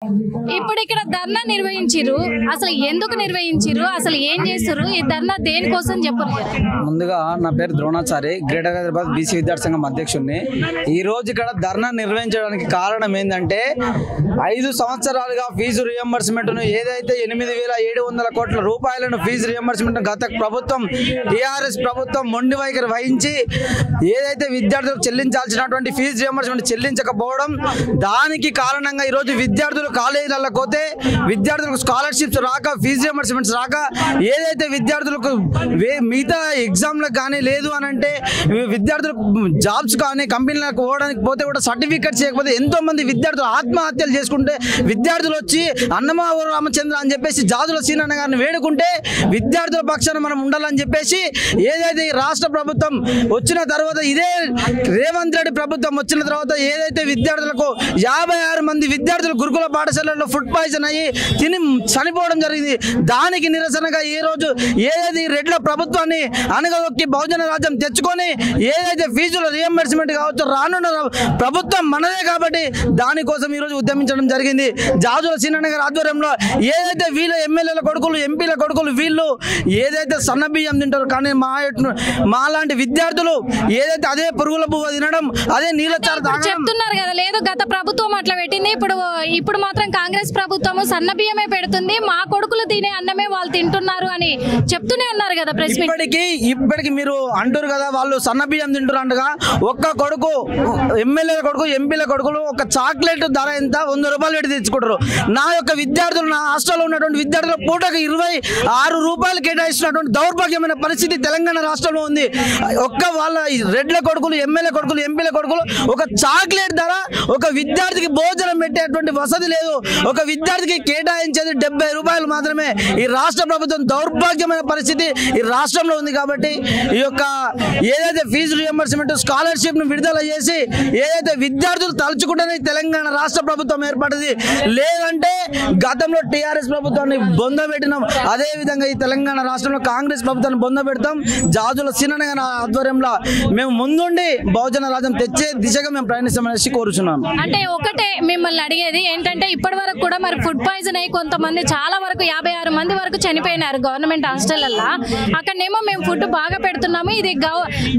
ఇప్పుడు ఇక్కడ ధర్నా నిర్వహించారు, అసలు ఎందుకు నిర్వహించారు, అసలు ఏం చేస్తారు, ఈ ధర్నా దేనికోసం చెప్పరు? ముందుగా నా పేరు ద్రోణాచారి, గ్రేటర్ హైదరాబాద్ బీసీ విద్యార్థి సంఘం అధ్యక్షుడిని. ఈ రోజు ఇక్కడ ధర్నా నిర్వహించడానికి కారణం ఏంటంటే 5 సంవత్సరాలుగా ఫీజు రియంబర్స్మెంట్ను ఏదైతే 8,700 కోట్ల రూపాయలను ఫీజు రియంబర్స్మెంట్ గత ప్రభుత్వం టీఆర్ఎస్ ప్రభుత్వం మొండి వైఖరి వహించి ఏదైతే విద్యార్థులకు చెల్లించాల్సినటువంటి ఫీజు రియంబర్స్మెంట్ చెల్లించకపోవడం, దానికి కారణంగా ఈరోజు విద్యార్థులు కాలేజీలలో పోతే విద్యార్థులకు స్కాలర్షిప్స్ రాక, ఫీజు రియంబర్స్మెంట్స్ రాక, ఏదైతే విద్యార్థులకు మిగతా ఎగ్జామ్లకు కానీ లేదు అని అంటే విద్యార్థులకు జాబ్స్ కానీ కంపెనీలకు పోవడానికి పోతే కూడా సర్టిఫికెట్ చేయకపోతే ఎంతో మంది విద్యార్థులు ఆత్మహత్యలు చేసుకుంటే విద్యార్థులు వచ్చి అన్నమావ రామచంద్ర అని చెప్పేసి జాజుల సీనన్న గారిని వేడుకుంటే విద్యార్థుల పక్షాన మనం ఉండాలని చెప్పేసి ఏదైతే ఈ రాష్ట్ర ప్రభుత్వం వచ్చిన తర్వాత, ఇదే రేవంత్ రెడ్డి ప్రభుత్వం వచ్చిన తర్వాత ఏదైతే విద్యార్థులకు 56 మంది విద్యార్థులు గురుకుల పాఠశాలలో ఫుడ్ పాయిజన్ అయ్యి తిని చనిపోవడం జరిగింది. దానికి నిరసనగా ఈ రోజు ఏదైతే రెడ్ల ప్రభుత్వాన్ని అనగదొక్కి బహుజన రాజ్యం తెచ్చుకొని ఏదైతే ఫీజుల రియంబర్స్మెంట్ కావచ్చు రానున్న ప్రభుత్వం మనదే కాబట్టి దానికోసం ఈరోజు ఉద్యమించడం జరిగింది. జాజుల సీనన్న గారి ఆధ్వర్యంలో ఏదైతే వీళ్ళ ఎమ్మెల్యేల కొడుకులు, ఎంపీల కొడుకులు వీళ్ళు ఏదైతే సన్న బియ్యం తింటారు, కానీ మా లాంటి విద్యార్థులు ఏదైతే అదే పురుగుల పువ్వు తినడం, అదే నీళ్ళచారు చెప్తున్నారు కదా, లేదు గత ప్రభుత్వం అట్లా పెట్టింది, ఇప్పుడు మాత్రం కాంగ్రెస్ ప్రభుత్వం సన్న బియ్యమే పెడుతుంది, మా కొడుకులు తినే అన్నమే వాళ్ళు తింటున్నారు అని చెప్తూనే ఉన్నారు కదా. ప్రెస్ ఇప్పటికి మీరు అంటారు కదా వాళ్ళు సన్న బియ్యం తింటారు అంటగా, ఒక్క కొడుకు ఎమ్మెల్యేల కొడుకు, ఎంపీల కొడుకులు ఒక చాక్లెట్ ధర ఎంత 100 రూపాయలు పెట్టి తెచ్చుకుంటారు. నా యొక్క విద్యార్థులు, నా హాస్టల్లో ఉన్నటువంటి విద్యార్థుల పూటకు 26 రూపాయలు కేటాయిస్తున్నటువంటి దౌర్భాగ్యమైన పరిస్థితి తెలంగాణ రాష్ట్రంలో ఉంది. ఒక్క వాళ్ళ రెడ్ల కొడుకులు, ఎమ్మెల్యే కొడుకులు, ఎంపీల కొడుకులు ఒక చాక్లెట్ ధర, ఒక విద్యార్థికి భోజనం పెట్టేటువంటి వసతి లేదు. ఒక విద్యార్థికి కేటాయించేది 70 రూపాయలు మాత్రమే. ఈ రాష్ట్ర ప్రభుత్వం దౌర్భాగ్యమైన పరిస్థితి ఈ రాష్ట్రంలో ఉంది. కాబట్టి ఈ యొక్క ఏదైతే ఫీజు రియంబర్స్మెంట్ స్కాలర్షిప్ ను విడుదల చేసి ఏదైతే విద్యార్థులు తలుచుకుంటేనే తెలంగాణ రాష్ట్ర ప్రభుత్వం ఏర్పడింది. లేదంటే గతంలో టీఆర్ఎస్ ప్రభుత్వాన్ని బొందబెట్టినాం, అదే విధంగా ఈ తెలంగాణ రాష్ట్రంలో కాంగ్రెస్ ప్రభుత్వాన్ని బొందబెడతాం. జాజుల సీనన్న గారి ఆధ్వర్యంలో మేము ముందుండి బహుజన రాజ్యం తెచ్చే దిశగా మేము ప్రయాణిస్తామనేసి కోరుచున్నాను. అంటే ఒకటే మిమ్మల్ని అడిగేది ఏంటంటే, ఇప్పటి వరకు కూడా మరి ఫుడ్ పాయిజన్ అయ్యి కొంతమంది చాలా వరకు 56 మంది వరకు చనిపోయినారు గవర్నమెంట్ హాస్టల్లో. అక్కడనేమో మేము ఫుడ్ బాగా పెడుతున్నాము, ఇది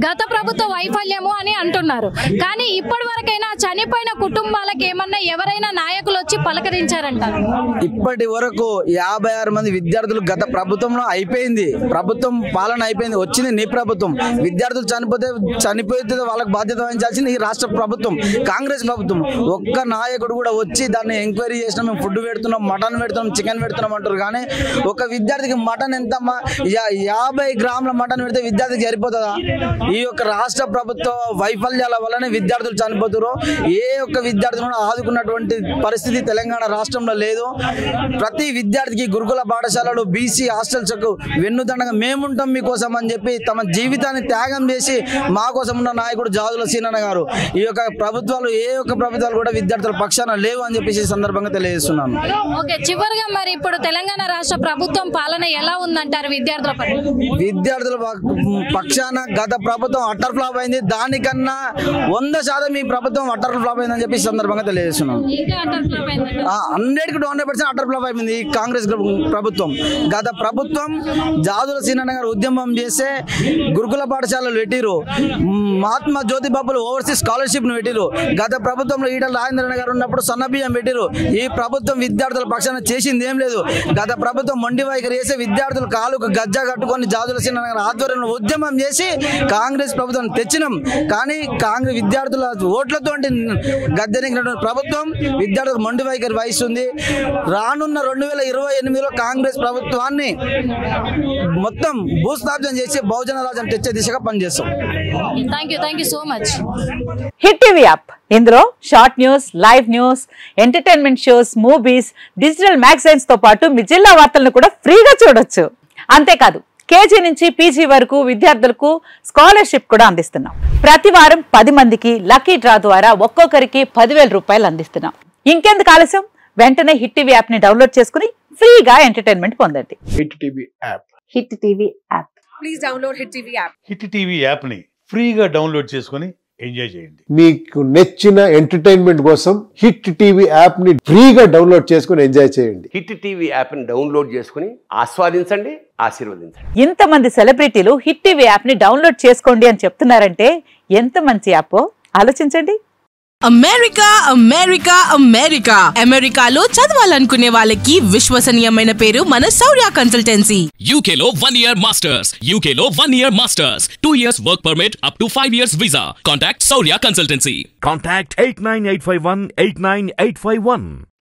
గత ప్రభుత్వ వైఫల్యము అని అంటున్నారు. కానీ ఇప్పటి వరకైనా చనిపోయిన కుటుంబాలకు ఏమన్నా ఎవరైనా నాయకులు వచ్చి పలకరించారంటారు? ఇప్పటి వరకు 56 మంది విద్యార్థులు గత ప్రభుత్వంలో అయిపోయింది, ప్రభుత్వం పాలన అయిపోయింది, వచ్చింది నీ ప్రభుత్వం. విద్యార్థులు చనిపోతే వాళ్ళకి బాధ్యత వహించాల్సింది ఈ రాష్ట్ర ప్రభుత్వం, కాంగ్రెస్ ప్రభుత్వం. ఒక్క నాయకుడు కూడా వచ్చి దాన్ని ఎంక్వైరీ చేసినా మేము ఫుడ్ పెడుతున్నాం, మటన్ పెడుతున్నాం, చికెన్ పెడుతున్నాం అంటారు. కానీ ఒక విద్యార్థికి మటన్ ఎంత 50 గ్రాముల మటన్ పెడితే విద్యార్థికి సరిపోతుందా? ఈ యొక్క రాష్ట్ర ప్రభుత్వ వైఫల్యాల వల్లనే విద్యార్థులు చనిపోతారు. ఏ ఒక్క విద్యార్థులను ఆదుకున్నటువంటి పరిస్థితి తెలంగాణ రాష్ట్రంలో లేదు. ప్రతి విద్యార్థికి గురుకుల పాఠశాలలు, బీసీ హాస్టల్స్కు వెన్నుదండగా మేముంటాం మీకోసం అని చెప్పి తమ జీవితాన్ని త్యాగం చేసి మా కోసం ఉన్న నాయకుడు జాజుల సీనన్న గారు. ఈ యొక్క ప్రభుత్వాలు ఏ ఒక్క ప్రభుత్వాలు కూడా విద్యార్థుల పక్షాన లేవు అని చెప్పేసి సందర్భంగా తెలియజేస్తున్నాను. ఓకే, చివరిగా మరి ఇప్పుడు తెలంగాణ రాష్ట్ర ప్రభుత్వం పాలన ఎలా ఉందంటారు విద్యార్థుల పక్షాన? గత ప్రభుత్వం అట్టర్ ఫ్లాప్ అయింది, దానికన్నా 100% ఈ ప్రభుత్వం అట్టర్ ఫ్లాప్ అయిందని చెప్పి సందర్భంగా తెలియజేస్తున్నాను. 100% అట్టర్ ఫ్లాప్ అయింది ఈ కాంగ్రెస్ ప్రభుత్వం. గత ప్రభుత్వం జాజుల సీనన్న గారు ఉద్యమం చేస్తే గురుకుల పాఠశాలలు పెట్టిరు, మహాత్మా జ్యోతిబాబులు ఓవర్సీస్ స్కాలర్షిప్ ను పెట్టిరు. గత ప్రభుత్వంలో ఈటల రాజేంద్రన్ గారు ఉన్నప్పుడు సన్నబియ్యం పెట్టిరు. ఈ ప్రభుత్వం విద్యార్థుల పక్షాన చేసింది ఏం లేదు. గత ప్రభుత్వం మొండి వైఖరి చేసి విద్యార్థులు కాలుకు గజ్జ కట్టుకొని జాజుల సీనన్న గారి ఆధ్వర్యంలో ఉద్యమం చేసి కాంగ్రెస్ ప్రభుత్వం తెచ్చినాం. కానీ కాంగ్రెస్ విద్యార్థుల ఓట్లతో గద్దెనెక్కినటువంటి ప్రభుత్వం విద్యార్థులకు మొండి వైఖరి వహిస్తుంది. రానున్న 2028లో కాంగ్రెస్ ప్రభుత్వాన్ని మొత్తం భూస్థాపన చేసి బహుజన రాజ్యం తెచ్చే దిశగా పనిచేస్తాం. Thank you so much. Hit TV app, ఇందులో short news, live news, entertainment shows, movies, digital magazines తో పాటు మీ జిల్లా వార్తలను కూడా ఫ్రీగా చూడొచ్చు. అంతేకాదు కేజీ నుంచి పీజీ వరకు విద్యార్థులకు స్కాలర్షిప్ కూడా అందిస్తున్నాం. ప్రతి వారం 10 మందికి లక్కీ డ్రా ద్వారా ఒక్కొక్కరికి 10,000 రూపాయలు అందిస్తున్నాం. ఇంకెందుకు ఆలస్యం, వెంటనే హిట్ టీవీ యాప్ ని డౌన్లోడ్ చేసుకుని ఫ్రీగా ఎంటర్టైన్మెంట్ పొందండి. Hit TV app. Hit TV app. Please download hit TV app. Hit TV app ని ఫ్రీగా డౌన్లోడ్ చేసుకుని ఎంజాయ్ చేయండి. మీకు నచ్చిన ఎంటర్టైన్మెంట్ కోసం హిట్ టీవీ యాప్ ని ఫ్రీగా డౌన్లోడ్ చేసుకుని ఎంజాయ్ చేయండి. హిట్ టీవీ యాప్ ని డౌన్లోడ్ చేసుకుని ఆస్వాదించండి, ఆశీర్వదించండి. ఇంతమంది సెలబ్రిటీలు హిట్ టీవీ యాప్ ని డౌన్లోడ్ చేసుకోండి అని చెప్తున్నారంటే ఎంత మంచి యాప్ ఆలోచించండి. అమెరికా అమెరికా అమెరికా అమెరికాలో చదవాలనుకునే వాళ్ళకి విశ్వసనీయమైన పేరు మన శౌర్య కన్సల్టెన్సీ. UK లో 1 year masters, UK లో 1 year masters, 2 years work permit up to 5 years visa. Contact Saurya Consultancy. Contact 89851 89851.